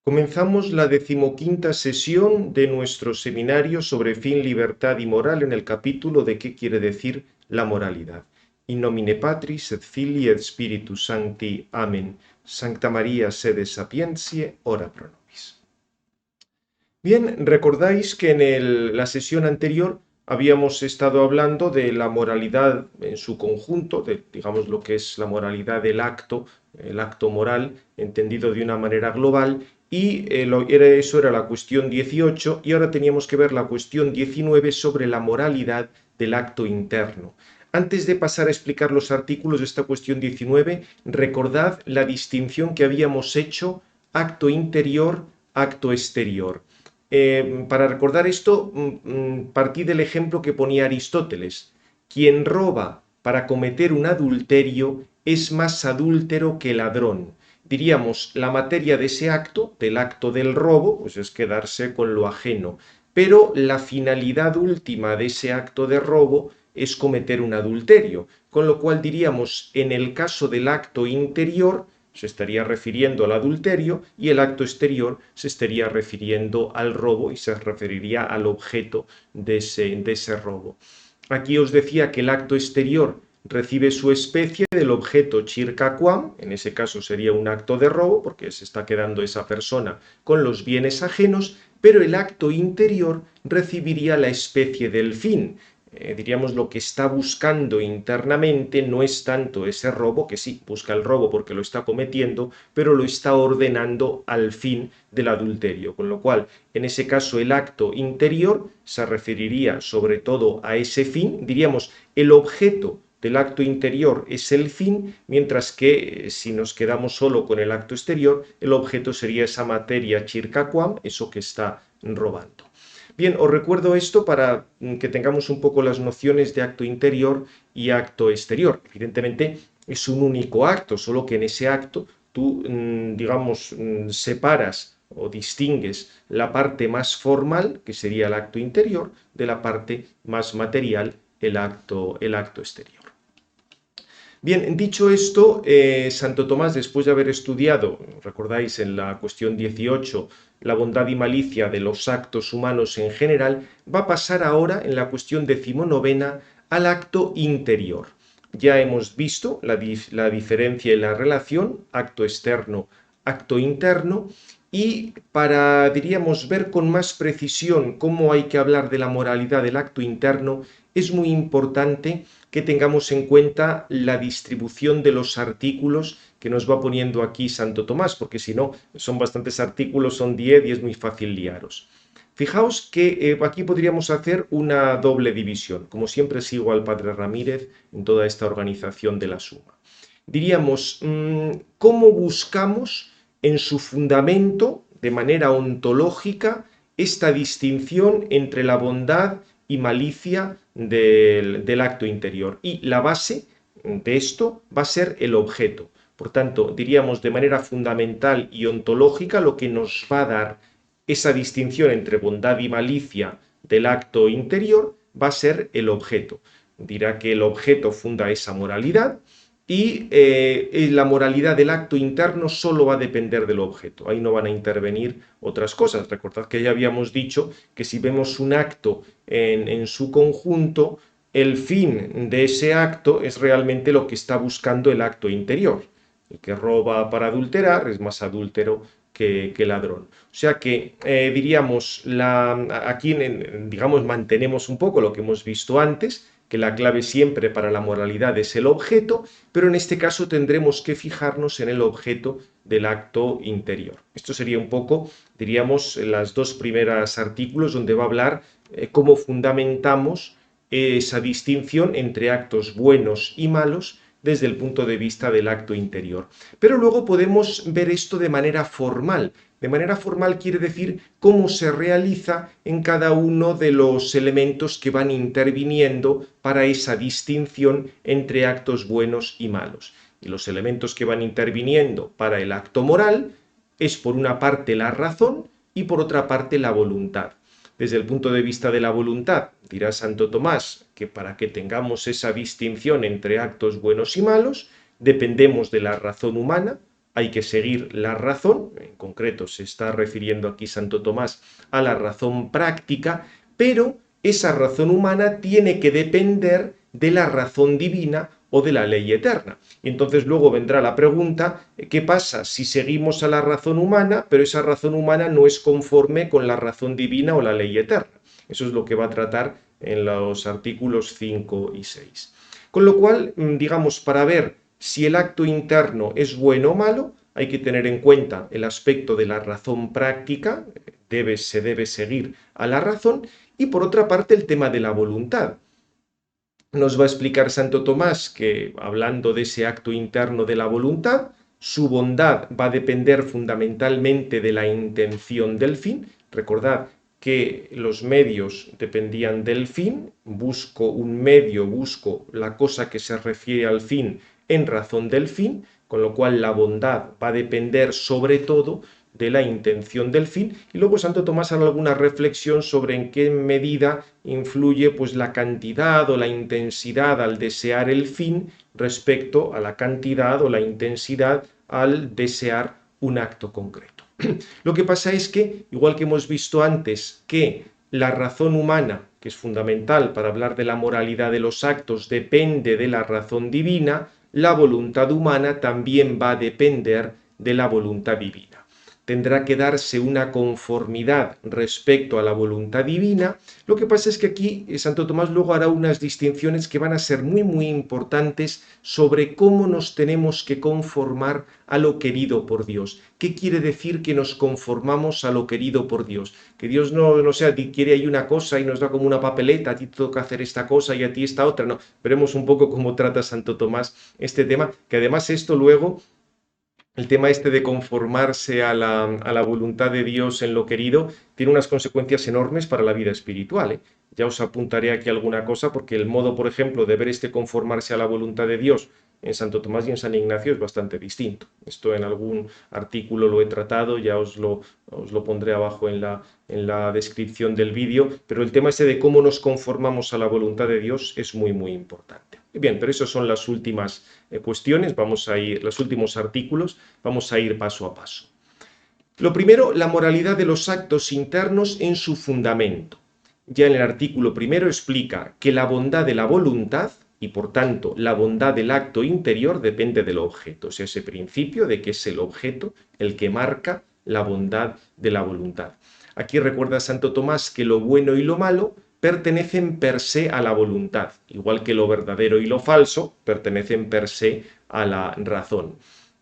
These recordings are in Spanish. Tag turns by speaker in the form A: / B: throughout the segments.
A: Comenzamos la 15ª sesión de nuestro seminario sobre fin, libertad y moral en el capítulo de qué quiere decir la moralidad. In nomine Patris et Filii et Spiritus Sancti. Amén. Sancta María, sede sapientiae, ora pro nobis. Bien, recordáis que en la sesión anterior habíamos estado hablando de la moralidad en su conjunto, de, digamos, lo que es la moralidad del acto, el acto moral, entendido de una manera global, y eso era la cuestión 18, y ahora teníamos que ver la cuestión 19 sobre la moralidad del acto interno. Antes de pasar a explicar los artículos de esta cuestión 19, recordad la distinción que habíamos hecho: acto interior, acto exterior. Para recordar esto, partí del ejemplo que ponía Aristóteles: quien roba para cometer un adulterio es más adúltero que ladrón. Diríamos, la materia de ese acto, del acto del robo, pues es quedarse con lo ajeno, pero la finalidad última de ese acto de robo es cometer un adulterio, con lo cual diríamos, en el caso del acto interior, se estaría refiriendo al adulterio, y el acto exterior se estaría refiriendo al robo y se referiría al objeto de ese robo. Aquí os decía que el acto exterior recibe su especie del objeto circa quam, en ese caso sería un acto de robo porque se está quedando esa persona con los bienes ajenos, pero el acto interior recibiría la especie del fin. Diríamos, lo que está buscando internamente no es tanto ese robo, que sí, busca el robo porque lo está cometiendo, pero lo está ordenando al fin del adulterio, con lo cual, en ese caso, el acto interior se referiría sobre todo a ese fin. Diríamos, el objeto del acto interior es el fin, mientras que si nos quedamos solo con el acto exterior, el objeto sería esa materia circa quam, eso que está robando. Bien, os recuerdo esto para que tengamos un poco las nociones de acto interior y acto exterior. Evidentemente es un único acto, solo que en ese acto tú, digamos, separas o distingues la parte más formal, que sería el acto interior, de la parte más material, el acto exterior. Bien, dicho esto, Santo Tomás, después de haber estudiado, recordáis en la cuestión 18, la bondad y malicia de los actos humanos en general, va a pasar ahora, en la cuestión 19, al acto interior. Ya hemos visto la diferencia y la relación, acto externo, acto interno, y para, diríamos, ver con más precisión cómo hay que hablar de la moralidad del acto interno, es muy importante que tengamos en cuenta la distribución de los artículos que nos va poniendo aquí Santo Tomás, porque si no, son bastantes artículos, son 10 y es muy fácil liaros. Fijaos que aquí podríamos hacer una doble división. Como siempre, sigo al padre Ramírez en toda esta organización de la suma. Diríamos, ¿cómo buscamos en su fundamento, de manera ontológica, esta distinción entre la bondad y malicia del acto interior? Y la base de esto va a ser el objeto. Por tanto, diríamos, de manera fundamental y ontológica, lo que nos va a dar esa distinción entre bondad y malicia del acto interior va a ser el objeto. Dirá que el objeto funda esa moralidad, y la moralidad del acto interno solo va a depender del objeto. Ahí no van a intervenir otras cosas. Recordad que ya habíamos dicho que si vemos un acto en su conjunto, el fin de ese acto es realmente lo que está buscando el acto interior. El que roba para adulterar es más adúltero que ladrón. O sea que diríamos, aquí digamos, mantenemos un poco lo que hemos visto antes, que la clave siempre para la moralidad es el objeto, pero en este caso tendremos que fijarnos en el objeto del acto interior. Esto sería un poco, diríamos, las dos primeras artículos donde va a hablar cómo fundamentamos esa distinción entre actos buenos y malos desde el punto de vista del acto interior. Pero luego podemos ver esto de manera formal. De manera formal quiere decir cómo se realiza en cada uno de los elementos que van interviniendo para esa distinción entre actos buenos y malos. Y los elementos que van interviniendo para el acto moral es, por una parte, la razón y por otra parte la voluntad. Desde el punto de vista de la voluntad, dirá Santo Tomás que para que tengamos esa distinción entre actos buenos y malos, dependemos de la razón humana, hay que seguir la razón, en concreto se está refiriendo aquí Santo Tomás a la razón práctica, pero esa razón humana tiene que depender de la razón divina o de la ley eterna. Y entonces luego vendrá la pregunta, ¿qué pasa si seguimos a la razón humana, pero esa razón humana no es conforme con la razón divina o la ley eterna? Eso es lo que va a tratar en los artículos 5 y 6. Con lo cual, digamos, para ver si el acto interno es bueno o malo, hay que tener en cuenta el aspecto de la razón práctica, se debe seguir a la razón, y por otra parte el tema de la voluntad. Nos va a explicar Santo Tomás que, hablando de ese acto interno de la voluntad, su bondad va a depender fundamentalmente de la intención del fin. Recordad que los medios dependían del fin, busco un medio, busco la cosa que se refiere al fin en razón del fin, con lo cual la bondad va a depender sobre todo de la intención del fin. Y luego Santo Tomás hará alguna reflexión sobre en qué medida influye pues la cantidad o la intensidad al desear el fin respecto a la cantidad o la intensidad al desear un acto concreto. Lo que pasa es que, igual que hemos visto antes, que la razón humana, que es fundamental para hablar de la moralidad de los actos, depende de la razón divina, la voluntad humana también va a depender de la voluntad divina. Tendrá que darse una conformidad respecto a la voluntad divina. Lo que pasa es que aquí Santo Tomás luego hará unas distinciones que van a ser muy importantes sobre cómo nos tenemos que conformar a lo querido por Dios. ¿Qué quiere decir que nos conformamos a lo querido por Dios? Que Dios no sea, quiere ahí una cosa y nos da como una papeleta, a ti te toca hacer esta cosa y a ti esta otra. No, veremos un poco cómo trata Santo Tomás este tema, que además esto luego el tema este de conformarse a la voluntad de Dios en lo querido tiene unas consecuencias enormes para la vida espiritual, ¿eh? Ya os apuntaré aquí alguna cosa porque el modo, por ejemplo, de ver este conformarse a la voluntad de Dios en Santo Tomás y en San Ignacio es bastante distinto. Esto en algún artículo lo he tratado, ya os lo pondré abajo en la descripción del vídeo, pero el tema ese de cómo nos conformamos a la voluntad de Dios es muy importante. Bien, pero esas son las últimas cuestiones, vamos a ir, los últimos artículos, vamos a ir paso a paso. Lo primero, la moralidad de los actos internos en su fundamento. Ya en el artículo primero explica que la bondad de la voluntad y por tanto la bondad del acto interior depende del objeto, o sea, ese principio de que es el objeto el que marca la bondad de la voluntad. Aquí recuerda Santo Tomás que lo bueno y lo malo pertenecen per se a la voluntad, igual que lo verdadero y lo falso pertenecen per se a la razón.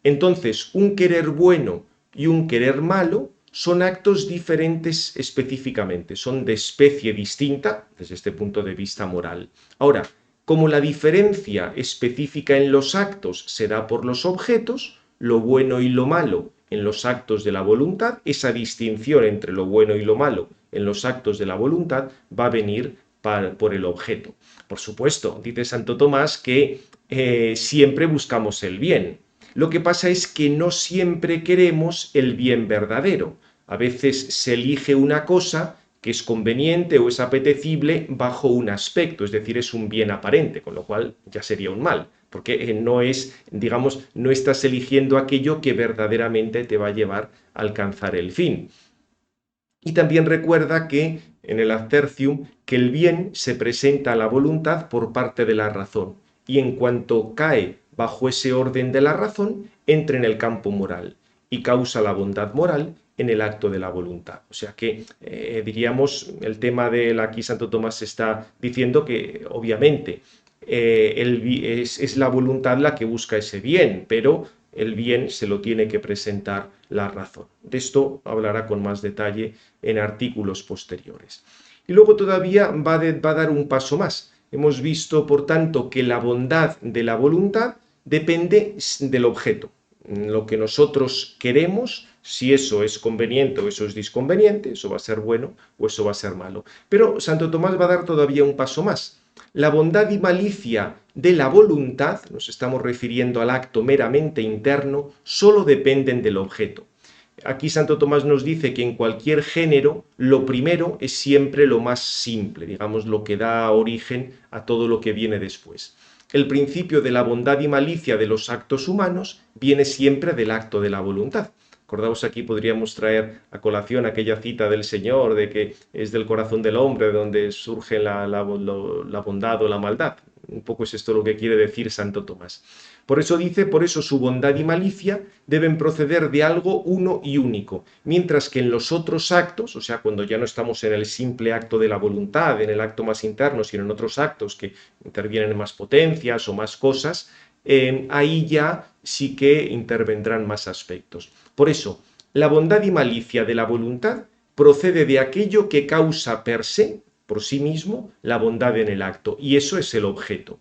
A: Entonces, un querer bueno y un querer malo son actos diferentes específicamente, son de especie distinta desde este punto de vista moral. Ahora, como la diferencia específica en los actos se da por los objetos, lo bueno y lo malo en los actos de la voluntad, esa distinción entre lo bueno y lo malo en los actos de la voluntad va a venir por el objeto. Por supuesto, dice Santo Tomás que siempre buscamos el bien. Lo que pasa es que no siempre queremos el bien verdadero. A veces se elige una cosa que es conveniente o es apetecible bajo un aspecto, es decir, es un bien aparente, con lo cual ya sería un mal, porque no es, digamos, no estás eligiendo aquello que verdaderamente te va a llevar a alcanzar el fin. Y también recuerda que en el Ad Tertium que el bien se presenta a la voluntad por parte de la razón y en cuanto cae bajo ese orden de la razón, entra en el campo moral y causa la bondad moral en el acto de la voluntad. O sea que, diríamos, el tema de aquí Santo Tomás está diciendo que obviamente es la voluntad la que busca ese bien, pero el bien se lo tiene que presentar la razón. De esto hablará con más detalle en artículos posteriores. Y luego todavía va a dar un paso más. Hemos visto, por tanto, que la bondad de la voluntad depende del objeto. Lo que nosotros queremos, si eso es conveniente o eso es disconveniente, eso va a ser bueno o eso va a ser malo. Pero Santo Tomás va a dar todavía un paso más. La bondad y malicia de la voluntad, nos estamos refiriendo al acto meramente interno, solo dependen del objeto. Aquí Santo Tomás nos dice que en cualquier género lo primero es siempre lo más simple, digamos, lo que da origen a todo lo que viene después. el principio de la bondad y malicia de los actos humanos viene siempre del acto de la voluntad. Acordaos, aquí podríamos traer a colación aquella cita del Señor de que es del corazón del hombre de donde surge la bondad o la maldad. Un poco es esto lo que quiere decir Santo Tomás. Por eso dice, por eso su bondad y malicia deben proceder de algo uno y único, mientras que en los otros actos, o sea, cuando ya no estamos en el simple acto de la voluntad, en el acto más interno, sino en otros actos que intervienen en más potencias o más cosas, ahí ya sí que intervendrán más aspectos. Por eso, la bondad y malicia de la voluntad procede de aquello que causa per se, por sí mismo, la bondad en el acto, y eso es el objeto.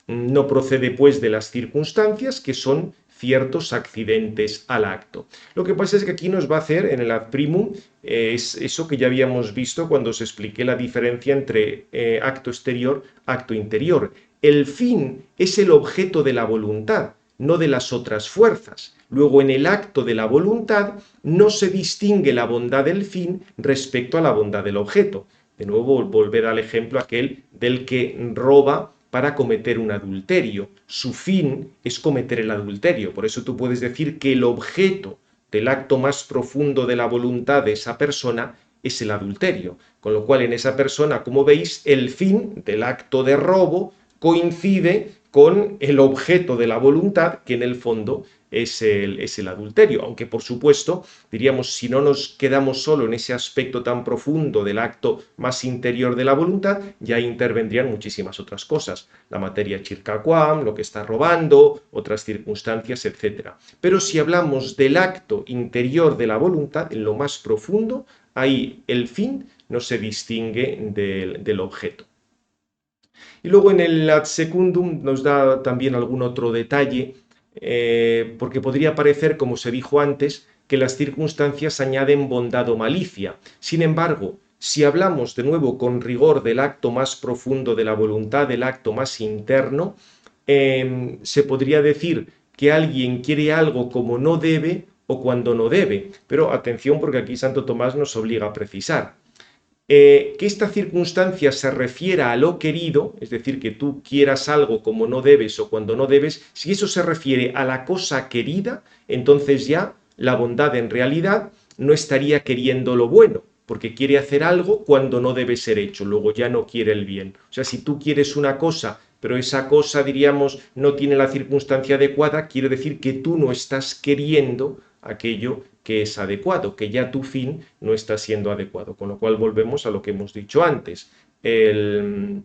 A: No procede pues de las circunstancias, que son ciertos accidentes al acto. Lo que pasa es que aquí nos va a hacer en el ad primum es eso que ya habíamos visto cuando os expliqué la diferencia entre acto exterior, acto interior. El fin es el objeto de la voluntad, no de las otras fuerzas. Luego, en el acto de la voluntad no se distingue la bondad del fin respecto a la bondad del objeto. De nuevo, volver al ejemplo aquel del que roba para cometer un adulterio. Su fin es cometer el adulterio. Por eso tú puedes decir que el objeto del acto más profundo de la voluntad de esa persona es el adulterio. Con lo cual, en esa persona, como veis, el fin del acto de robo coincide con el objeto de la voluntad, que en el fondo es el adulterio. Aunque, por supuesto, diríamos, si no nos quedamos solo en ese aspecto tan profundo del acto más interior de la voluntad, ya intervendrían muchísimas otras cosas. La materia chircaquam, lo que está robando, otras circunstancias, etc. Pero si hablamos del acto interior de la voluntad, en lo más profundo, ahí el fin no se distingue del objeto. Y luego en el ad secundum nos da también algún otro detalle, porque podría parecer, como se dijo antes, que las circunstancias añaden bondad o malicia. Sin embargo, si hablamos de nuevo con rigor del acto más profundo de la voluntad, del acto más interno, se podría decir que alguien quiere algo como no debe o cuando no debe. Pero atención, porque aquí Santo Tomás nos obliga a precisar. Que esta circunstancia se refiera a lo querido, es decir, que tú quieras algo como no debes o cuando no debes, si eso se refiere a la cosa querida, entonces ya la bondad en realidad no estaría queriendo lo bueno, porque quiere hacer algo cuando no debe ser hecho, luego ya no quiere el bien. O sea, si tú quieres una cosa, pero esa cosa, diríamos, no tiene la circunstancia adecuada, quiere decir que tú no estás queriendo aquello que es adecuado, que ya tu fin no está siendo adecuado. Con lo cual volvemos a lo que hemos dicho antes. Es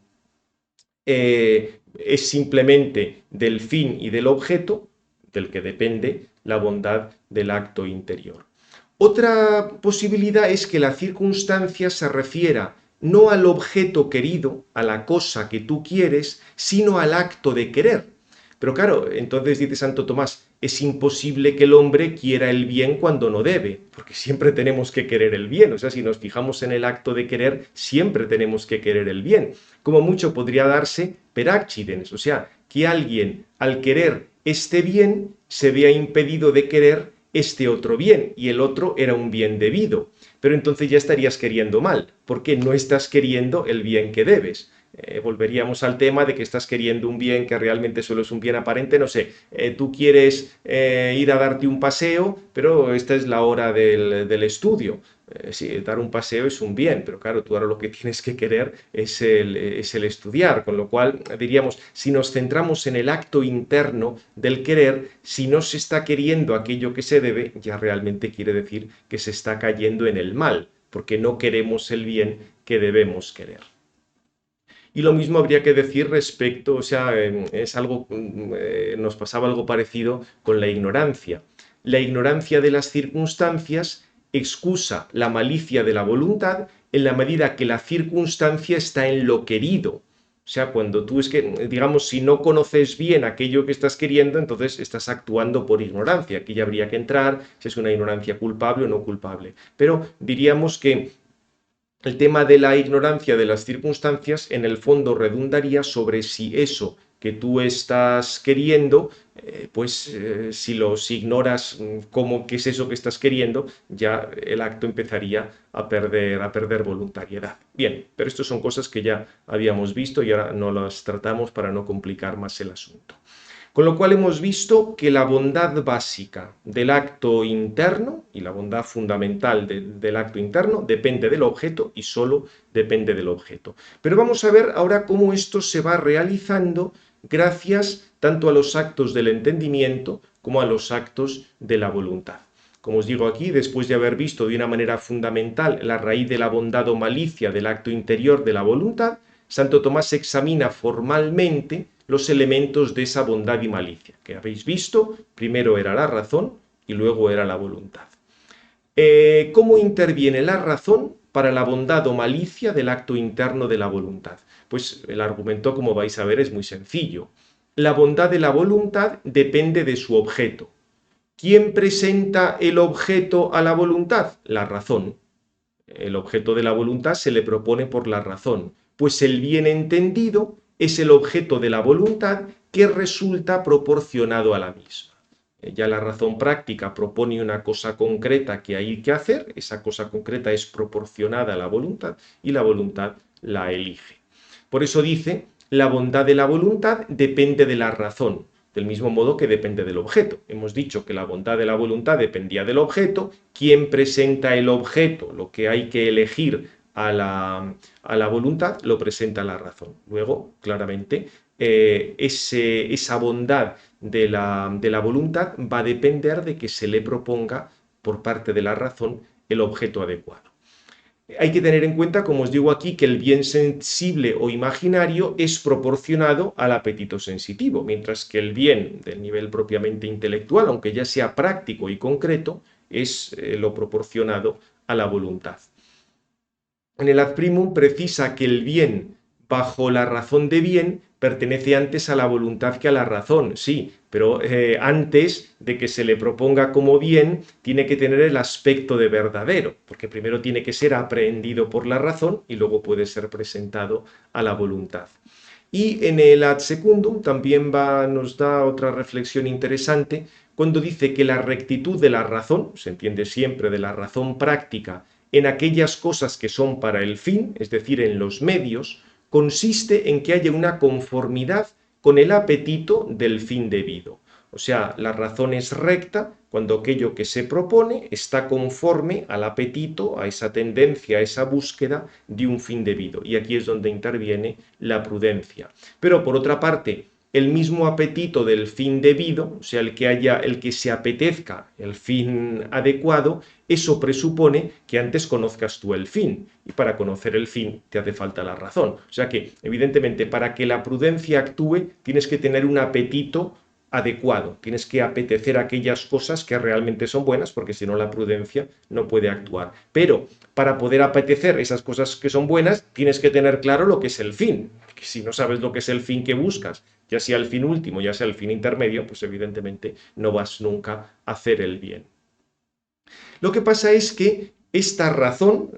A: simplemente del fin y del objeto del que depende la bondad del acto interior. Otra posibilidad es que la circunstancia se refiera no al objeto querido, a la cosa que tú quieres, sino al acto de querer. Pero claro, entonces dice Santo Tomás, es imposible que el hombre quiera el bien cuando no debe, porque siempre tenemos que querer el bien. O sea, si nos fijamos en el acto de querer, siempre tenemos que querer el bien. Como mucho podría darse per accidens, o sea, que alguien al querer este bien se vea impedido de querer este otro bien, y el otro era un bien debido. Pero entonces ya estarías queriendo mal, porque no estás queriendo el bien que debes. Volveríamos al tema de que estás queriendo un bien que realmente solo es un bien aparente, no sé, tú quieres ir a darte un paseo, pero esta es la hora del estudio. Sí, dar un paseo es un bien, pero claro, tú ahora lo que tienes que querer es el estudiar, con lo cual diríamos, si nos centramos en el acto interno del querer, si no se está queriendo aquello que se debe, ya realmente quiere decir que se está cayendo en el mal, porque no queremos el bien que debemos querer. Y lo mismo habría que decir respecto, o sea, es algo, nos pasaba algo parecido con la ignorancia. La ignorancia de las circunstancias excusa la malicia de la voluntad en la medida que la circunstancia está en lo querido. O sea, cuando tú es que, digamos, si no conoces bien aquello que estás queriendo, entonces estás actuando por ignorancia. Aquí ya habría que entrar si es una ignorancia culpable o no culpable. Pero diríamos que el tema de la ignorancia de las circunstancias en el fondo redundaría sobre si eso que tú estás queriendo, si los ignoras qué es eso que estás queriendo, ya el acto empezaría a perder voluntariedad. Bien, pero estas son cosas que ya habíamos visto y ahora no las tratamos para no complicar más el asunto. Con lo cual hemos visto que la bondad básica del acto interno y la bondad fundamental del acto interno depende del objeto y solo depende del objeto. Pero vamos a ver ahora cómo esto se va realizando gracias tanto a los actos del entendimiento como a los actos de la voluntad. Como os digo aquí, después de haber visto de una manera fundamental la raíz de la bondad o malicia del acto interior de la voluntad, Santo Tomás examina formalmente los elementos de esa bondad y malicia, que habéis visto, primero era la razón y luego era la voluntad. ¿Cómo interviene la razón para la bondad o malicia del acto interno de la voluntad? Pues el argumento, como vais a ver, es muy sencillo. La bondad de la voluntad depende de su objeto. ¿Quién presenta el objeto a la voluntad? La razón. El objeto de la voluntad se le propone por la razón, pues el bien entendido es el objeto de la voluntad que resulta proporcionado a la misma. Ya la razón práctica propone una cosa concreta que hay que hacer, esa cosa concreta es proporcionada a la voluntad y la voluntad la elige. Por eso dice, la bondad de la voluntad depende de la razón, del mismo modo que depende del objeto. Hemos dicho que la bondad de la voluntad dependía del objeto. ¿Quién presenta el objeto? Lo que hay que elegir a la voluntad lo presenta la razón. Luego, claramente, esa bondad de la voluntad va a depender de que se le proponga por parte de la razón el objeto adecuado. Hay que tener en cuenta, como os digo aquí, que el bien sensible o imaginario es proporcionado al apetito sensitivo, mientras que el bien del nivel propiamente intelectual, aunque ya sea práctico y concreto, es lo proporcionado a la voluntad. En el ad primum precisa que el bien bajo la razón de bien pertenece antes a la voluntad que a la razón, sí, pero antes de que se le proponga como bien, tiene que tener el aspecto de verdadero, porque primero tiene que ser aprehendido por la razón y luego puede ser presentado a la voluntad. Y en el ad secundum también nos da otra reflexión interesante cuando dice que la rectitud de la razón, se entiende siempre de la razón práctica, en aquellas cosas que son para el fin, es decir, en los medios, consiste en que haya una conformidad con el apetito del fin debido. O sea, la razón es recta cuando aquello que se propone está conforme al apetito, a esa tendencia, a esa búsqueda de un fin debido. Y aquí es donde interviene la prudencia. Pero por otra parte, el mismo apetito del fin debido, o sea, el que se apetezca el fin adecuado, eso presupone que antes conozcas tú el fin, y para conocer el fin te hace falta la razón. O sea que, evidentemente, para que la prudencia actúe, tienes que tener un apetito adecuado, tienes que apetecer aquellas cosas que realmente son buenas, porque si no la prudencia no puede actuar. Pero para poder apetecer esas cosas que son buenas, tienes que tener claro lo que es el fin, porque si no sabes lo que es el fin que buscas, ya sea el fin último, ya sea el fin intermedio, pues evidentemente no vas nunca a hacer el bien. Lo que pasa es que esta razón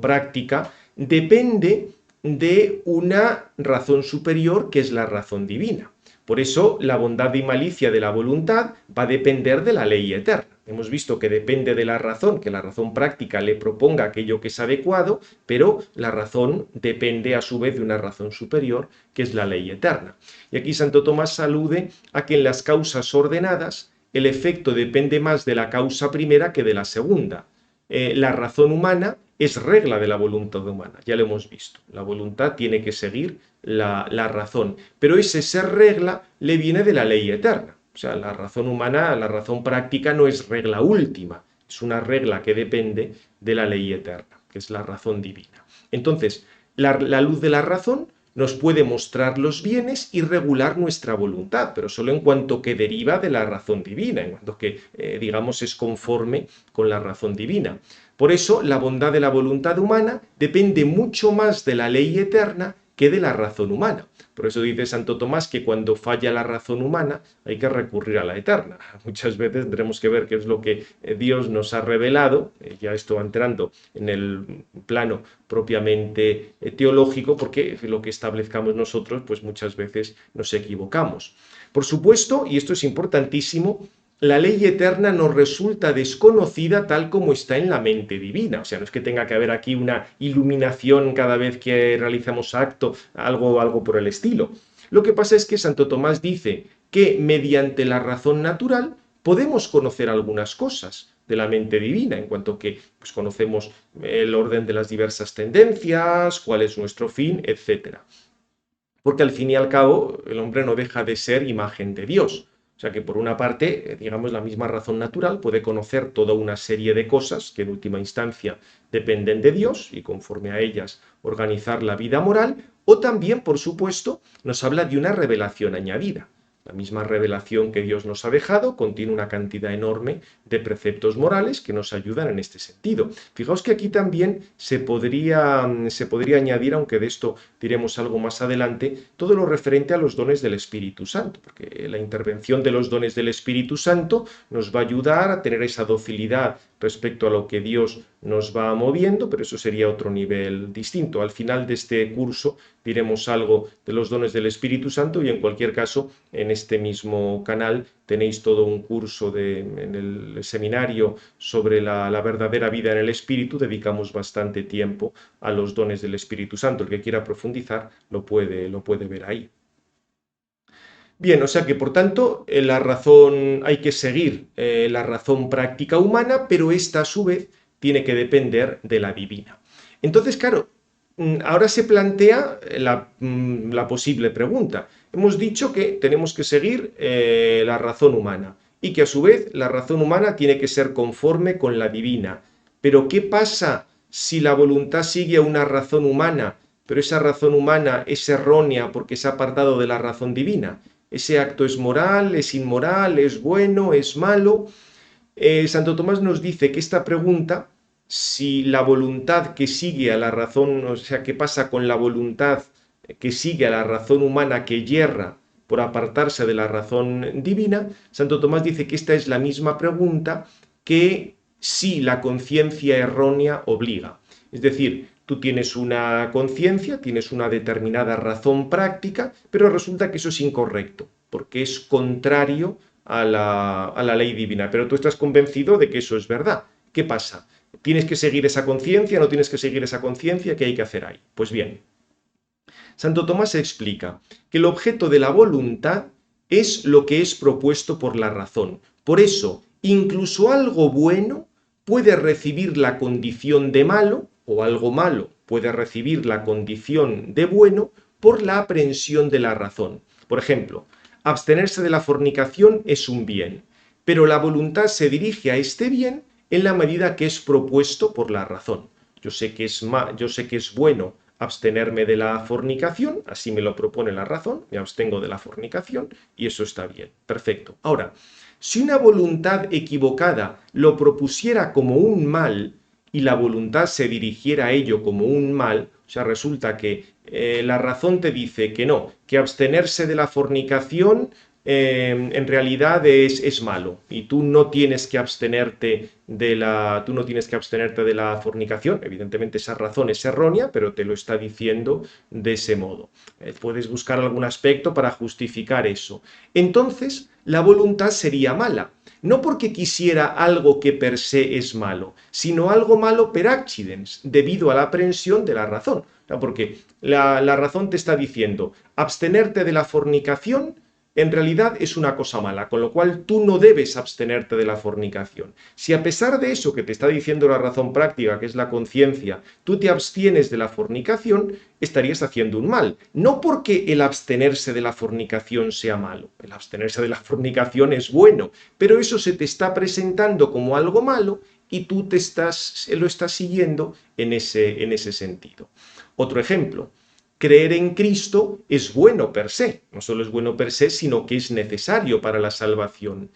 A: práctica, depende de una razón superior que es la razón divina. Por eso la bondad y malicia de la voluntad va a depender de la ley eterna. Hemos visto que depende de la razón, que la razón práctica le proponga aquello que es adecuado, pero la razón depende a su vez de una razón superior, que es la ley eterna. Y aquí Santo Tomás alude a que en las causas ordenadas el efecto depende más de la causa primera que de la segunda. La razón humana es regla de la voluntad humana, ya lo hemos visto. La voluntad tiene que seguir la razón, pero ese ser regla le viene de la ley eterna. O sea, la razón humana, la razón práctica no es regla última, es una regla que depende de la ley eterna, que es la razón divina. Entonces, la luz de la razón nos puede mostrar los bienes y regular nuestra voluntad, pero solo en cuanto que deriva de la razón divina, en cuanto que, digamos, es conforme con la razón divina. Por eso, la bondad de la voluntad humana depende mucho más de la ley eterna que de la razón humana. Por eso dice Santo Tomás que cuando falla la razón humana hay que recurrir a la eterna. Muchas veces tendremos que ver qué es lo que Dios nos ha revelado, ya esto va entrando en el plano propiamente teológico, porque lo que establezcamos nosotros, pues muchas veces nos equivocamos. Por supuesto, y esto es importantísimo, la ley eterna nos resulta desconocida tal como está en la mente divina. O sea, no es que tenga que haber aquí una iluminación cada vez que realizamos acto, algo por el estilo. Lo que pasa es que Santo Tomás dice que mediante la razón natural podemos conocer algunas cosas de la mente divina, en cuanto que pues, conocemos el orden de las diversas tendencias, cuál es nuestro fin, etc. Porque al fin y al cabo el hombre no deja de ser imagen de Dios. O sea que por una parte, digamos, la misma razón natural puede conocer toda una serie de cosas que en última instancia dependen de Dios y conforme a ellas organizar la vida moral, o también, por supuesto, nos habla de una revelación añadida. La misma revelación que Dios nos ha dejado contiene una cantidad enorme de preceptos morales que nos ayudan en este sentido. Fijaos que aquí también se podría añadir, aunque de esto diremos algo más adelante, todo lo referente a los dones del Espíritu Santo, porque la intervención de los dones del Espíritu Santo nos va a ayudar a tener esa docilidad respecto a lo que Dios nos va moviendo, pero eso sería otro nivel distinto. Al final de este curso diremos algo de los dones del Espíritu Santo y en cualquier caso en este mismo canal tenéis todo un curso en el seminario sobre la verdadera vida en el Espíritu. Dedicamos bastante tiempo a los dones del Espíritu Santo. El que quiera profundizar lo puede ver ahí. Bien, o sea que por tanto la razón, hay que seguir la razón práctica humana, pero esta a su vez tiene que depender de la divina. Entonces, claro, ahora se plantea la posible pregunta. Hemos dicho que tenemos que seguir la razón humana y que a su vez la razón humana tiene que ser conforme con la divina. Pero ¿qué pasa si la voluntad sigue a una razón humana, pero esa razón humana es errónea porque se ha apartado de la razón divina? Ese acto es moral, es inmoral, es bueno, es malo. Santo Tomás nos dice que esta pregunta, si la voluntad que sigue a la razón, o sea, qué pasa con la voluntad que sigue a la razón humana que yerra por apartarse de la razón divina, Santo Tomás dice que esta es la misma pregunta que si la conciencia errónea obliga. Es decir, tú tienes una conciencia, tienes una determinada razón práctica, pero resulta que eso es incorrecto, porque es contrario a la ley divina. Pero tú estás convencido de que eso es verdad. ¿Qué pasa? ¿Tienes que seguir esa conciencia? ¿No tienes que seguir esa conciencia? ¿Qué hay que hacer ahí? Pues bien, Santo Tomás explica que el objeto de la voluntad es lo que es propuesto por la razón. Por eso, incluso algo bueno puede recibir la condición de malo, o algo malo puede recibir la condición de bueno por la aprehensión de la razón. Por ejemplo, abstenerse de la fornicación es un bien, pero la voluntad se dirige a este bien en la medida que es propuesto por la razón. Yo sé que es bueno abstenerme de la fornicación, así me lo propone la razón, me abstengo de la fornicación y eso está bien, perfecto. Ahora, si una voluntad equivocada lo propusiera como un mal y la voluntad se dirigiera a ello como un mal, o sea, resulta que la razón te dice que no, que abstenerse de la fornicación en realidad es malo y tú no tienes que abstenerte de la fornicación. Evidentemente esa razón es errónea, pero te lo está diciendo de ese modo. Puedes buscar algún aspecto para justificar eso. Entonces, la voluntad sería mala. No porque quisiera algo que per se es malo, sino algo malo per accidens, debido a la aprehensión de la razón. Porque la razón te está diciendo, abstenerte de la fornicación en realidad es una cosa mala, con lo cual tú no debes abstenerte de la fornicación. Si a pesar de eso que te está diciendo la razón práctica, que es la conciencia, tú te abstienes de la fornicación, estarías haciendo un mal. No porque el abstenerse de la fornicación sea malo, el abstenerse de la fornicación es bueno, pero eso se te está presentando como algo malo y tú lo estás siguiendo en ese sentido. Otro ejemplo. Creer en Cristo es bueno per se, no solo es bueno per se, sino que es necesario para la salvación.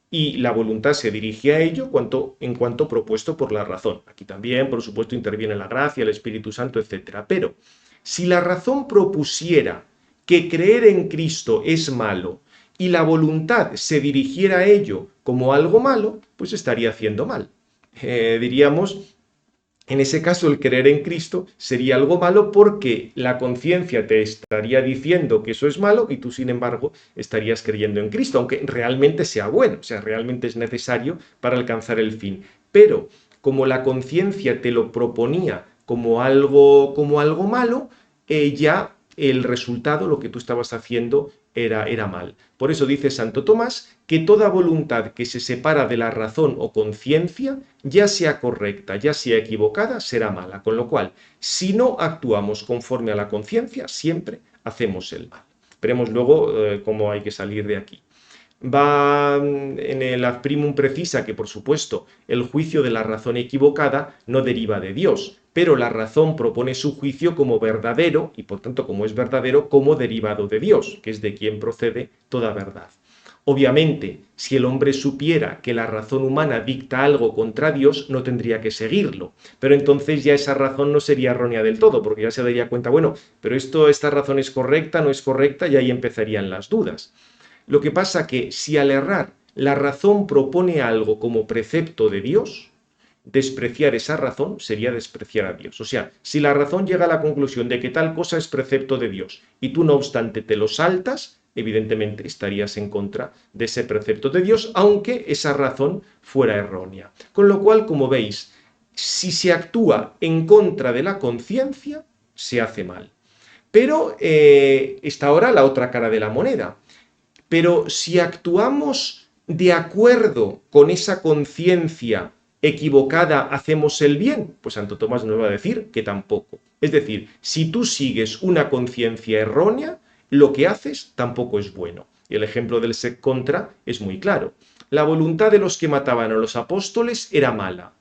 A: Y la voluntad se dirige a ello en cuanto propuesto por la razón. Aquí también, por supuesto, interviene la gracia, el Espíritu Santo, etc. Pero Si la razón propusiera que creer en Cristo es malo y la voluntad se dirigiera a ello como algo malo, pues estaría haciendo mal. Diríamos, en ese caso el creer en Cristo sería algo malo porque la conciencia te estaría diciendo que eso es malo y tú sin embargo estarías creyendo en Cristo, aunque realmente sea bueno, o sea, realmente es necesario para alcanzar el fin. Pero como la conciencia te lo proponía como algo malo, ya el resultado, lo que tú estabas haciendo, era mal. Por eso dice Santo Tomás que toda voluntad que se separa de la razón o conciencia, ya sea correcta, ya sea equivocada, será mala. Con lo cual, si no actuamos conforme a la conciencia, siempre hacemos el mal. Veremos luego cómo hay que salir de aquí. Va en el ad primum precisa que, por supuesto, el juicio de la razón equivocada no deriva de Dios, pero la razón propone su juicio como verdadero y, por tanto, como es verdadero, como derivado de Dios, que es de quien procede toda verdad. Obviamente, si el hombre supiera que la razón humana dicta algo contra Dios, no tendría que seguirlo, pero entonces ya esa razón no sería errónea del todo, porque ya se daría cuenta, bueno, pero esta razón es correcta, no es correcta, y ahí empezarían las dudas. Lo que pasa que si al errar la razón propone algo como precepto de Dios, despreciar esa razón sería despreciar a Dios. O sea, si la razón llega a la conclusión de que tal cosa es precepto de Dios y tú no obstante te lo saltas, evidentemente estarías en contra de ese precepto de Dios, aunque esa razón fuera errónea. Con lo cual, como veis, si se actúa en contra de la conciencia, se hace mal. Pero está ahora la otra cara de la moneda. Pero si actuamos de acuerdo con esa conciencia equivocada, ¿hacemos el bien? Pues Santo Tomás nos va a decir que tampoco. Es decir, si tú sigues una conciencia errónea, lo que haces tampoco es bueno. Y el ejemplo del sec contra es muy claro. La voluntad de los que mataban a los apóstoles era mala,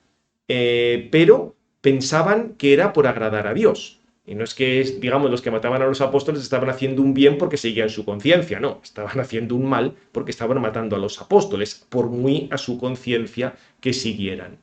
A: pero pensaban que era por agradar a Dios. Y no es que, digamos, los que mataban a los apóstoles estaban haciendo un bien porque seguían su conciencia, no, estaban haciendo un mal porque estaban matando a los apóstoles, por muy a su conciencia que siguieran.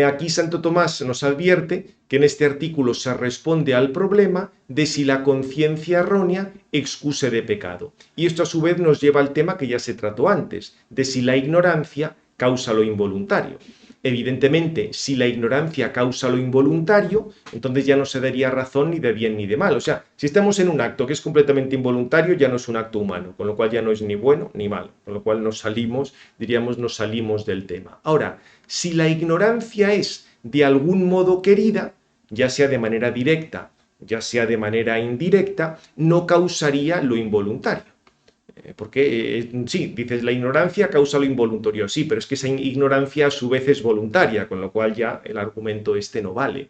A: Aquí Santo Tomás nos advierte que en este artículo se responde al problema de si la conciencia errónea excuse de pecado. Y esto a su vez nos lleva al tema que ya se trató antes, de si la ignorancia causa lo involuntario. Evidentemente, si la ignorancia causa lo involuntario, entonces ya no se daría razón ni de bien ni de mal. O sea, si estamos en un acto que es completamente involuntario, ya no es un acto humano, con lo cual ya no es ni bueno ni malo, con lo cual nos salimos del tema. Ahora, si la ignorancia es de algún modo querida, ya sea de manera directa, ya sea de manera indirecta, no causaría lo involuntario. Porque sí, dices, la ignorancia causa lo involuntario, sí, pero es que esa ignorancia a su vez es voluntaria, con lo cual ya el argumento este no vale.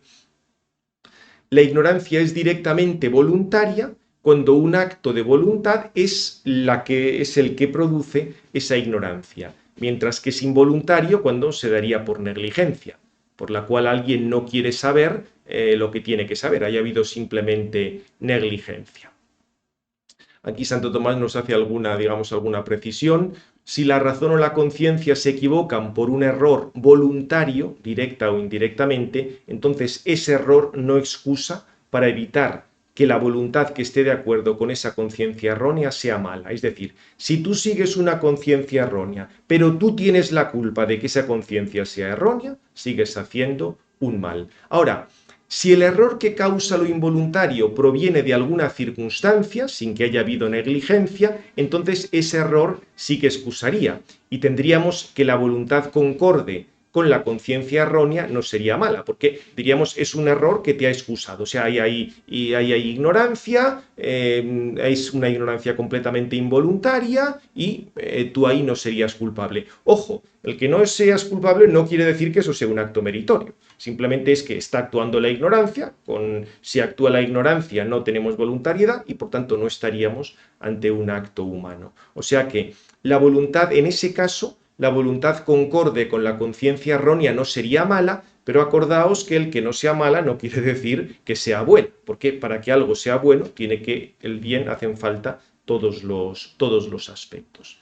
A: La ignorancia es directamente voluntaria cuando un acto de voluntad es el que produce esa ignorancia, mientras que es involuntario cuando se daría por negligencia, por la cual alguien no quiere saber lo que tiene que saber, haya habido simplemente negligencia. Aquí Santo Tomás nos hace alguna precisión. Si la razón o la conciencia se equivocan por un error voluntario, directa o indirectamente, entonces ese error no excusa para evitar que la voluntad que esté de acuerdo con esa conciencia errónea sea mala. Es decir, si tú sigues una conciencia errónea, pero tú tienes la culpa de que esa conciencia sea errónea, sigues haciendo un mal. Ahora, si el error que causa lo involuntario proviene de alguna circunstancia, sin que haya habido negligencia, entonces ese error sí que excusaría y tendríamos que la voluntad concorde con la conciencia errónea no sería mala, porque diríamos es un error que te ha excusado, o sea, hay ignorancia, es una ignorancia completamente involuntaria y tú ahí no serías culpable. Ojo, el que no seas culpable no quiere decir que eso sea un acto meritorio, simplemente es que está actuando la ignorancia, si actúa la ignorancia no tenemos voluntariedad y por tanto no estaríamos ante un acto humano. O sea que la voluntad en ese caso, la voluntad concorde con la conciencia errónea no sería mala, pero acordaos que el que no sea mala no quiere decir que sea bueno, porque para que algo sea bueno, el bien hacen falta todos los aspectos.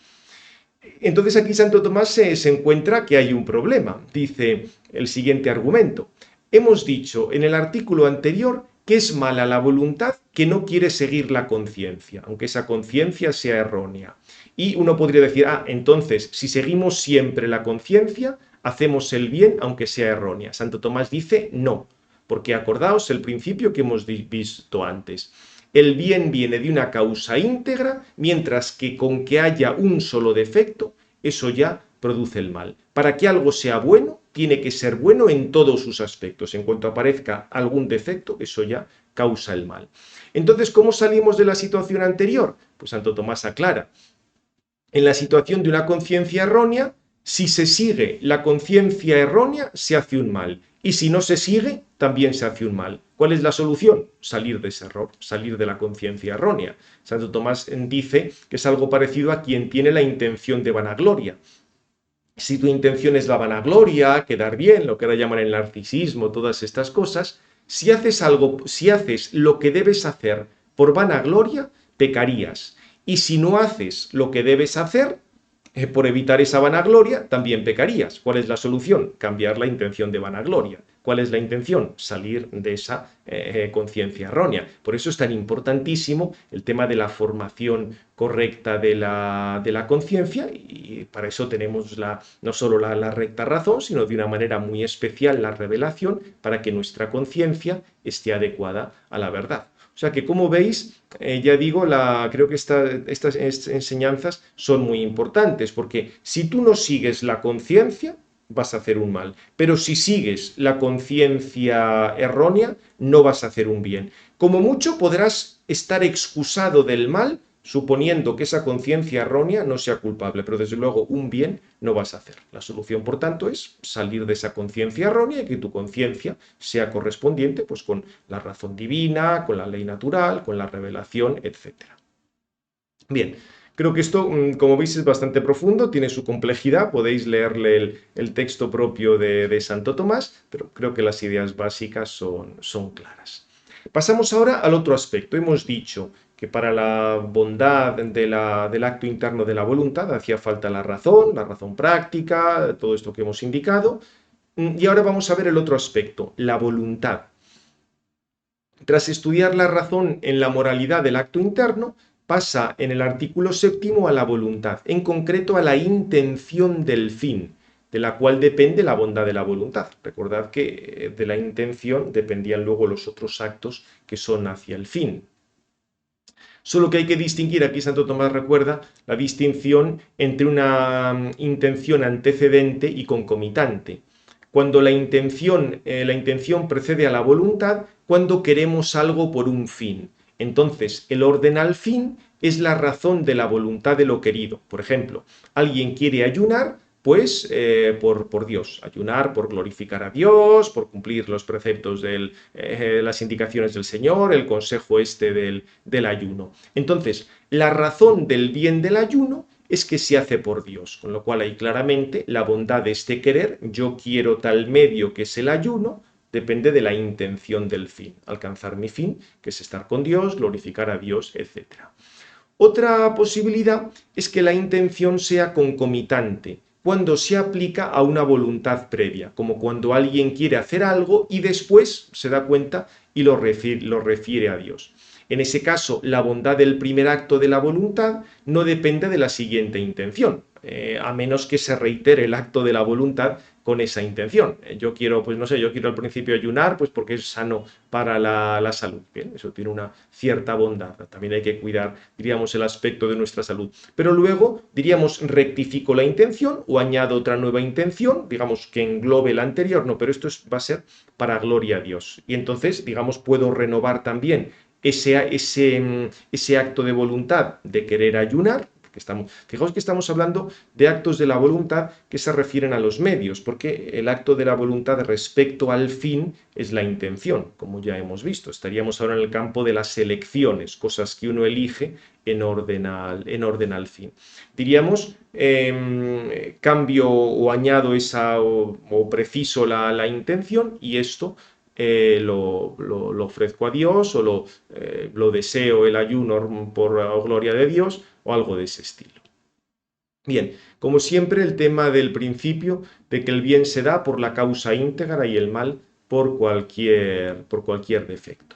A: Entonces aquí Santo Tomás se encuentra que hay un problema. Dice el siguiente argumento. Hemos dicho en el artículo anterior ¿Qué es mala? La voluntad que no quiere seguir la conciencia, aunque esa conciencia sea errónea. Y uno podría decir, entonces, si seguimos siempre la conciencia, hacemos el bien aunque sea errónea. Santo Tomás dice no, porque acordaos el principio que hemos visto antes. El bien viene de una causa íntegra, mientras que con que haya un solo defecto, eso ya produce el mal. Para que algo sea bueno, tiene que ser bueno en todos sus aspectos. En cuanto aparezca algún defecto, eso ya causa el mal. Entonces, ¿cómo salimos de la situación anterior? Pues Santo Tomás aclara. En la situación de una conciencia errónea, si se sigue la conciencia errónea, se hace un mal. Y si no se sigue, también se hace un mal. ¿Cuál es la solución? Salir de ese error, salir de la conciencia errónea. Santo Tomás dice que es algo parecido a quien tiene la intención de vanagloria. Si tu intención es la vanagloria, quedar bien, lo que ahora llaman el narcisismo, todas estas cosas, si haces lo que debes hacer por vanagloria, pecarías. Y si no haces lo que debes hacer, por evitar esa vanagloria, también pecarías. ¿Cuál es la solución? Cambiar la intención de vanagloria. ¿Cuál es la intención? Salir de esa conciencia errónea. Por eso es tan importantísimo el tema de la formación correcta de la conciencia, y para eso tenemos no solo la recta razón, sino de una manera muy especial la revelación, para que nuestra conciencia esté adecuada a la verdad. O sea que, como veis, ya digo, creo que estas enseñanzas son muy importantes, porque si tú no sigues la conciencia, vas a hacer un mal. Pero si sigues la conciencia errónea, no vas a hacer un bien. Como mucho podrás estar excusado del mal, suponiendo que esa conciencia errónea no sea culpable, pero desde luego un bien no vas a hacer. La solución, por tanto, es salir de esa conciencia errónea y que tu conciencia sea correspondiente pues, con la razón divina, con la ley natural, con la revelación, etc. Bien, creo que esto, como veis, es bastante profundo, tiene su complejidad, podéis leerle el texto propio de Santo Tomás, pero creo que las ideas básicas son claras. Pasamos ahora al otro aspecto. Hemos dicho que para la bondad del acto interno de la voluntad hacía falta la razón práctica, todo esto que hemos indicado. Y ahora vamos a ver el otro aspecto, la voluntad. Tras estudiar la razón en la moralidad del acto interno, pasa en el artículo 7º a la voluntad, en concreto a la intención del fin, de la cual depende la bondad de la voluntad. Recordad que de la intención dependían luego los otros actos que son hacia el fin. Solo que hay que distinguir, aquí Santo Tomás recuerda, la distinción entre una intención antecedente y concomitante. Cuando la intención precede a la voluntad, cuando queremos algo por un fin. Entonces, el orden al fin es la razón de la voluntad de lo querido. Por ejemplo, alguien quiere ayunar, pues por Dios, ayunar por glorificar a Dios, por cumplir los preceptos las indicaciones del Señor, el consejo del ayuno. Entonces, la razón del bien del ayuno es que se hace por Dios, con lo cual hay claramente la bondad de este querer, yo quiero tal medio que es el ayuno, depende de la intención del fin, alcanzar mi fin, que es estar con Dios, glorificar a Dios, etc. Otra posibilidad es que la intención sea concomitante, cuando se aplica a una voluntad previa, como cuando alguien quiere hacer algo y después se da cuenta y lo refiere a Dios. En ese caso, la bondad del primer acto de la voluntad no depende de la siguiente intención, a menos que se reitere el acto de la voluntad con esa intención. Yo quiero, pues no sé, yo quiero al principio ayunar, pues porque es sano para la salud. Bien, eso tiene una cierta bondad. También hay que cuidar, diríamos, el aspecto de nuestra salud. Pero luego, diríamos, rectifico la intención o añado otra nueva intención, digamos, que englobe la anterior. No, pero esto va a ser para gloria a Dios. Y entonces, digamos, puedo renovar también ese acto de voluntad de querer ayunar. Fijaos que estamos hablando de actos de la voluntad que se refieren a los medios, porque el acto de la voluntad respecto al fin es la intención, como ya hemos visto. Estaríamos ahora en el campo de las elecciones, cosas que uno elige en orden al fin. Diríamos, cambio o añado o preciso la intención, y esto lo ofrezco a Dios, o lo deseo el ayuno por gloria de Dios, o algo de ese estilo. Bien, como siempre, el tema del principio de que el bien se da por la causa íntegra y el mal por cualquier defecto.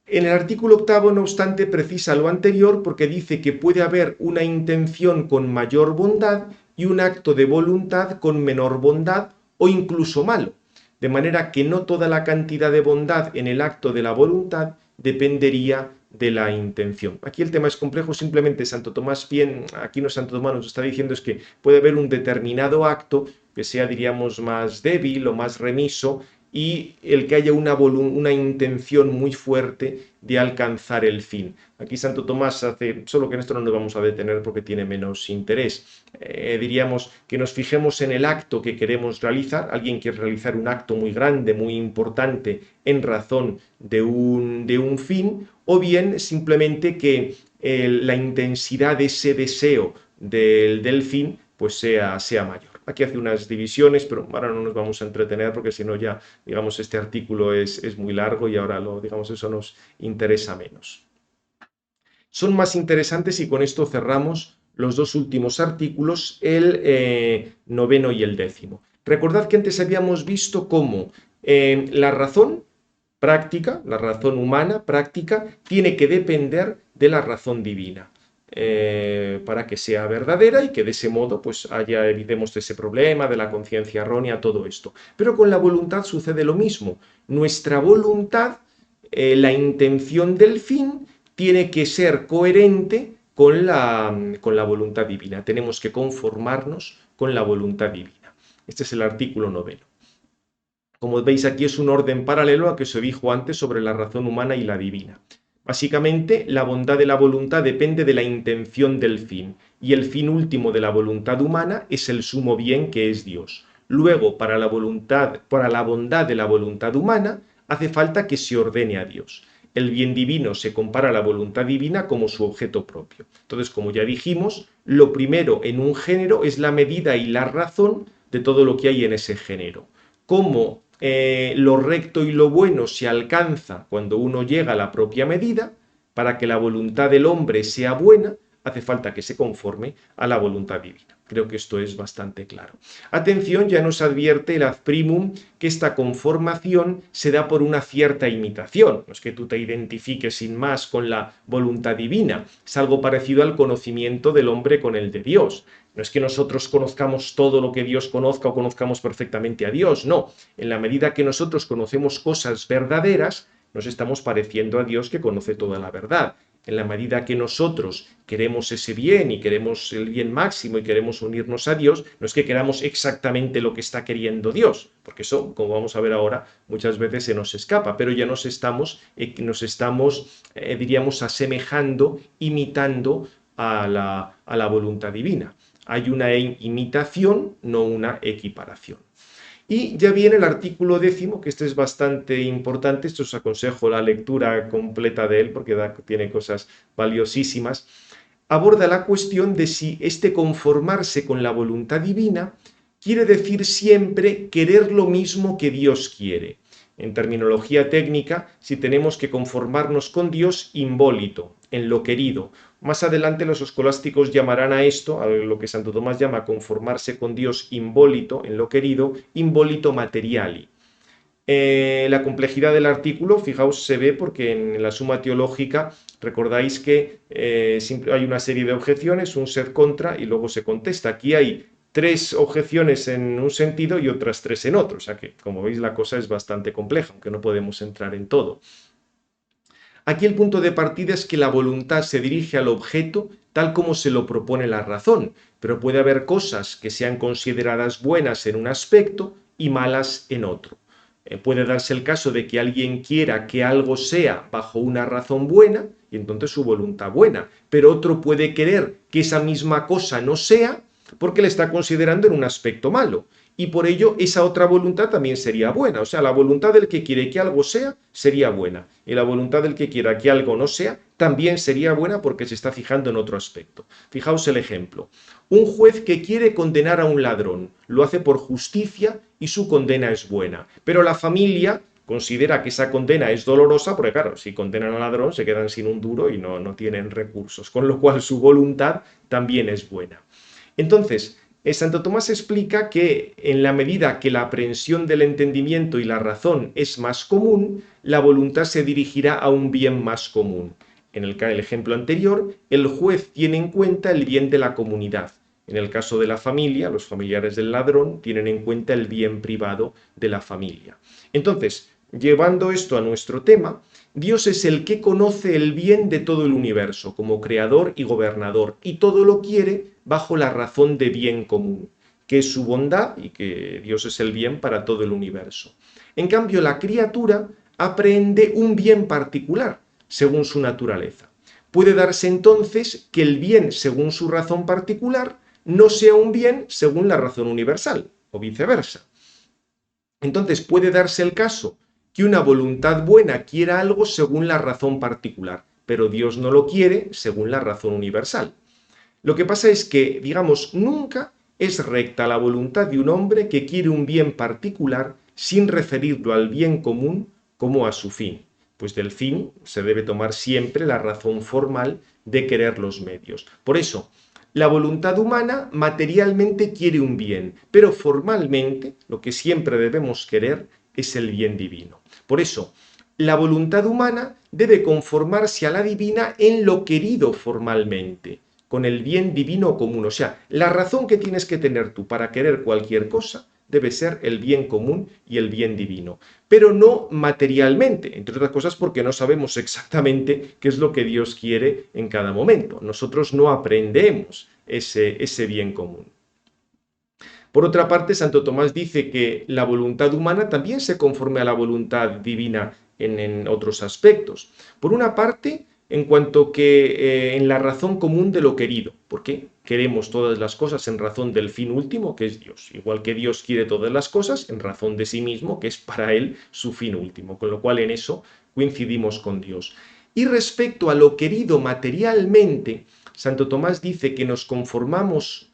A: En el artículo octavo, no obstante, precisa lo anterior porque dice que puede haber una intención con mayor bondad y un acto de voluntad con menor bondad o incluso malo. De manera que no toda la cantidad de bondad en el acto de la voluntad dependería de la intención. Aquí el tema es complejo, simplemente Santo Tomás bien, aquí no Santo Tomás nos está diciendo es que puede haber un determinado acto que sea, diríamos, más débil o más remiso y el que haya una intención muy fuerte de alcanzar el fin. Aquí Santo Tomás hace, solo que en esto no nos vamos a detener porque tiene menos interés. Diríamos que nos fijemos en el acto que queremos realizar. Alguien quiere realizar un acto muy grande, muy importante, en razón de un fin, o bien simplemente que la intensidad de ese deseo del fin pues sea mayor. Aquí hace unas divisiones, pero ahora no nos vamos a entretener porque si no ya, digamos, este artículo es muy largo y ahora, digamos, eso nos interesa menos. Son más interesantes y con esto cerramos los dos últimos artículos, el noveno y el décimo. Recordad que antes habíamos visto cómo la razón práctica, la razón humana práctica, tiene que depender de la razón divina. Para que sea verdadera y que de ese modo pues evitemos ese problema de la conciencia errónea, todo esto. Pero con la voluntad sucede lo mismo. Nuestra voluntad, la intención del fin, tiene que ser coherente con la voluntad divina. Tenemos que conformarnos con la voluntad divina. Este es el artículo noveno. Como veis aquí es un orden paralelo a que se dijo antes sobre la razón humana y la divina. Básicamente, la bondad de la voluntad depende de la intención del fin, y el fin último de la voluntad humana es el sumo bien que es Dios. Luego, para la bondad de la voluntad humana, hace falta que se ordene a Dios. El bien divino se compara a la voluntad divina como su objeto propio. Entonces, como ya dijimos, lo primero en un género es la medida y la razón de todo lo que hay en ese género. Cómo lo recto y lo bueno se alcanza cuando uno llega a la propia medida. Para que la voluntad del hombre sea buena, hace falta que se conforme a la voluntad divina. Creo que esto es bastante claro. Atención, ya nos advierte el ad primum que esta conformación se da por una cierta imitación. No es que tú te identifiques sin más con la voluntad divina, es algo parecido al conocimiento del hombre con el de Dios. No es que nosotros conozcamos todo lo que Dios conozca o conozcamos perfectamente a Dios, no. En la medida que nosotros conocemos cosas verdaderas, nos estamos pareciendo a Dios que conoce toda la verdad. En la medida que nosotros queremos ese bien y queremos el bien máximo y queremos unirnos a Dios, no es que queramos exactamente lo que está queriendo Dios, porque eso, como vamos a ver ahora, muchas veces se nos escapa, pero ya nos estamos diríamos, asemejando, imitando a la voluntad divina. Hay una imitación, no una equiparación. Y ya viene el artículo décimo, que este es bastante importante, esto os aconsejo la lectura completa de él porque tiene cosas valiosísimas. Aborda la cuestión de si este conformarse con la voluntad divina quiere decir siempre querer lo mismo que Dios quiere. En terminología técnica, si tenemos que conformarnos con Dios imbólito, en lo querido. Más adelante los escolásticos llamarán a esto, a lo que Santo Tomás llama conformarse con Dios imbólito, en lo querido, imbólito materiali. La complejidad del artículo, fijaos, se ve porque en la Suma Teológica recordáis que hay una serie de objeciones, un sed contra y luego se contesta. Aquí hay 3 objeciones en un sentido y otras 3 en otro, o sea que, como veis, la cosa es bastante compleja, aunque no podemos entrar en todo. Aquí el punto de partida es que la voluntad se dirige al objeto tal como se lo propone la razón, pero puede haber cosas que sean consideradas buenas en un aspecto y malas en otro. Puede darse el caso de que alguien quiera que algo sea bajo una razón buena y entonces su voluntad buena, pero otro puede querer que esa misma cosa no sea porque le está considerando en un aspecto malo. Y por ello esa otra voluntad también sería buena. O sea, la voluntad del que quiere que algo sea sería buena. Y la voluntad del que quiera que algo no sea también sería buena porque se está fijando en otro aspecto. Fijaos el ejemplo. Un juez que quiere condenar a un ladrón lo hace por justicia y su condena es buena. Pero la familia considera que esa condena es dolorosa porque, claro, si condenan al ladrón se quedan sin un duro y no tienen recursos. Con lo cual su voluntad también es buena. Entonces, Santo Tomás explica que en la medida que la aprehensión del entendimiento y la razón es más común, la voluntad se dirigirá a un bien más común. En el ejemplo anterior, el juez tiene en cuenta el bien de la comunidad. En el caso de la familia, los familiares del ladrón tienen en cuenta el bien privado de la familia. Entonces, llevando esto a nuestro tema, Dios es el que conoce el bien de todo el universo como creador y gobernador, y todo lo quiere bajo la razón de bien común, que es su bondad y que Dios es el bien para todo el universo. En cambio, la criatura aprehende un bien particular según su naturaleza. Puede darse entonces que el bien según su razón particular no sea un bien según la razón universal, o viceversa. Entonces puede darse el caso que una voluntad buena quiera algo según la razón particular, pero Dios no lo quiere según la razón universal. Lo que pasa es que, digamos, nunca es recta la voluntad de un hombre que quiere un bien particular sin referirlo al bien común como a su fin, pues del fin se debe tomar siempre la razón formal de querer los medios. Por eso, la voluntad humana materialmente quiere un bien, pero formalmente lo que siempre debemos querer es el bien divino. Por eso, la voluntad humana debe conformarse a la divina en lo querido formalmente, con el bien divino común. O sea, la razón que tienes que tener tú para querer cualquier cosa debe ser el bien común y el bien divino, pero no materialmente, entre otras cosas porque no sabemos exactamente qué es lo que Dios quiere en cada momento. Nosotros no aprendemos ese bien común. Por otra parte, Santo Tomás dice que la voluntad humana también se conforme a la voluntad divina en otros aspectos. Por una parte, en cuanto que en la razón común de lo querido, porque queremos todas las cosas en razón del fin último, que es Dios, igual que Dios quiere todas las cosas en razón de sí mismo, que es para él su fin último, con lo cual en eso coincidimos con Dios. Y respecto a lo querido materialmente, Santo Tomás dice que nos conformamos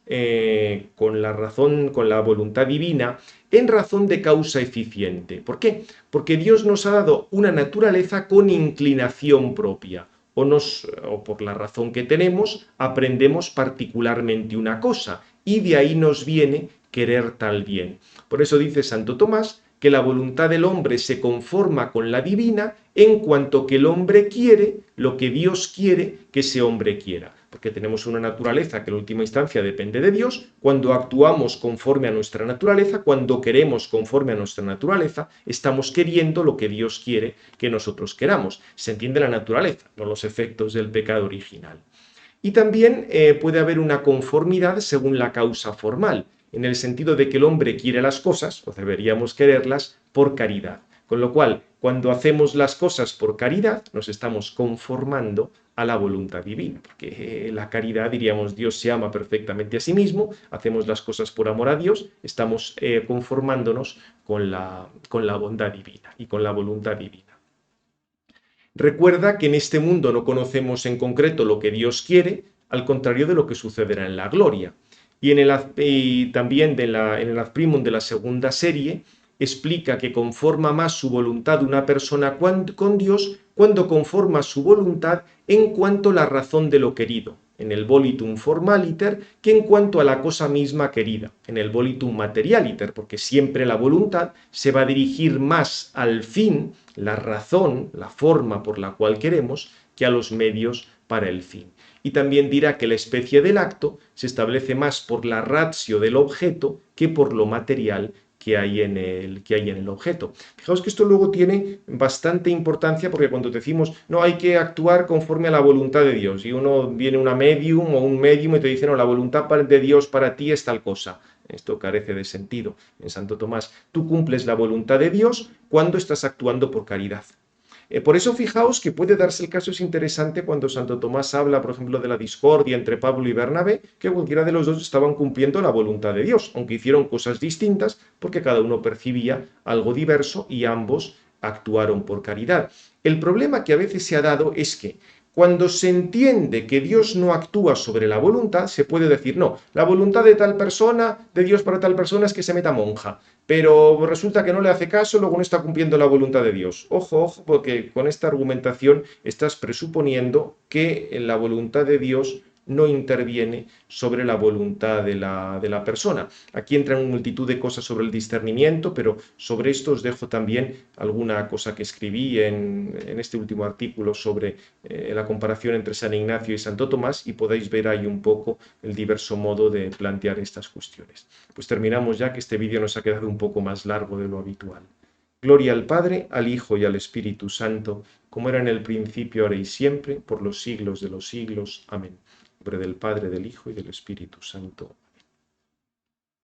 A: con la razón, con la voluntad divina, en razón de causa eficiente. ¿Por qué? Porque Dios nos ha dado una naturaleza con inclinación propia, o por la razón que tenemos, aprendemos particularmente una cosa, y de ahí nos viene querer tal bien. Por eso dice Santo Tomás que la voluntad del hombre se conforma con la divina en cuanto que el hombre quiere lo que Dios quiere que ese hombre quiera, porque tenemos una naturaleza que en última instancia depende de Dios. Cuando actuamos conforme a nuestra naturaleza, cuando queremos conforme a nuestra naturaleza, estamos queriendo lo que Dios quiere que nosotros queramos. Se entiende la naturaleza, no los efectos del pecado original. Y también puede haber una conformidad según la causa formal, en el sentido de que el hombre quiere las cosas, o deberíamos quererlas, por caridad. Con lo cual, cuando hacemos las cosas por caridad, nos estamos conformando a la voluntad divina, porque la caridad, diríamos, Dios se ama perfectamente a sí mismo, hacemos las cosas por amor a Dios, estamos conformándonos con la bondad divina y con la voluntad divina. Recuerda que en este mundo no conocemos en concreto lo que Dios quiere, al contrario de lo que sucederá en la gloria. Y también en el Ad Primum de la segunda serie explica que conforma más su voluntad una persona con Dios cuando conforma su voluntad en cuanto a la razón de lo querido, en el volitum formaliter, que en cuanto a la cosa misma querida, en el volitum materialiter, porque siempre la voluntad se va a dirigir más al fin, la razón, la forma por la cual queremos, que a los medios para el fin. Y también dirá que la especie del acto se establece más por la ratio del objeto que por lo material que hay en el objeto. Fijaos que esto luego tiene bastante importancia, porque cuando decimos, no, hay que actuar conforme a la voluntad de Dios, y uno viene una medium o un medium y te dice, no, la voluntad de Dios para ti es tal cosa. Esto carece de sentido. En Santo Tomás, tú cumples la voluntad de Dios cuando estás actuando por caridad. Por eso fijaos que puede darse el caso, es interesante cuando Santo Tomás habla, por ejemplo, de la discordia entre Pablo y Bernabé, que cualquiera de los dos estaban cumpliendo la voluntad de Dios, aunque hicieron cosas distintas, porque cada uno percibía algo diverso y ambos actuaron por caridad. El problema que a veces se ha dado es que cuando se entiende que Dios no actúa sobre la voluntad, se puede decir, no, la voluntad de tal persona, de Dios para tal persona, es que se meta monja, pero resulta que no le hace caso, luego no está cumpliendo la voluntad de Dios. Ojo, ojo, porque con esta argumentación estás presuponiendo que la voluntad de Dios no interviene sobre la voluntad de la persona. Aquí entran multitud de cosas sobre el discernimiento, pero sobre esto os dejo también alguna cosa que escribí en este último artículo sobre la comparación entre San Ignacio y Santo Tomás, y podéis ver ahí un poco el diverso modo de plantear estas cuestiones. Pues terminamos ya, que este vídeo nos ha quedado un poco más largo de lo habitual. Gloria al Padre, al Hijo y al Espíritu Santo, como era en el principio, ahora y siempre, por los siglos de los siglos. Amén. En nombre del Padre, del Hijo y del Espíritu Santo.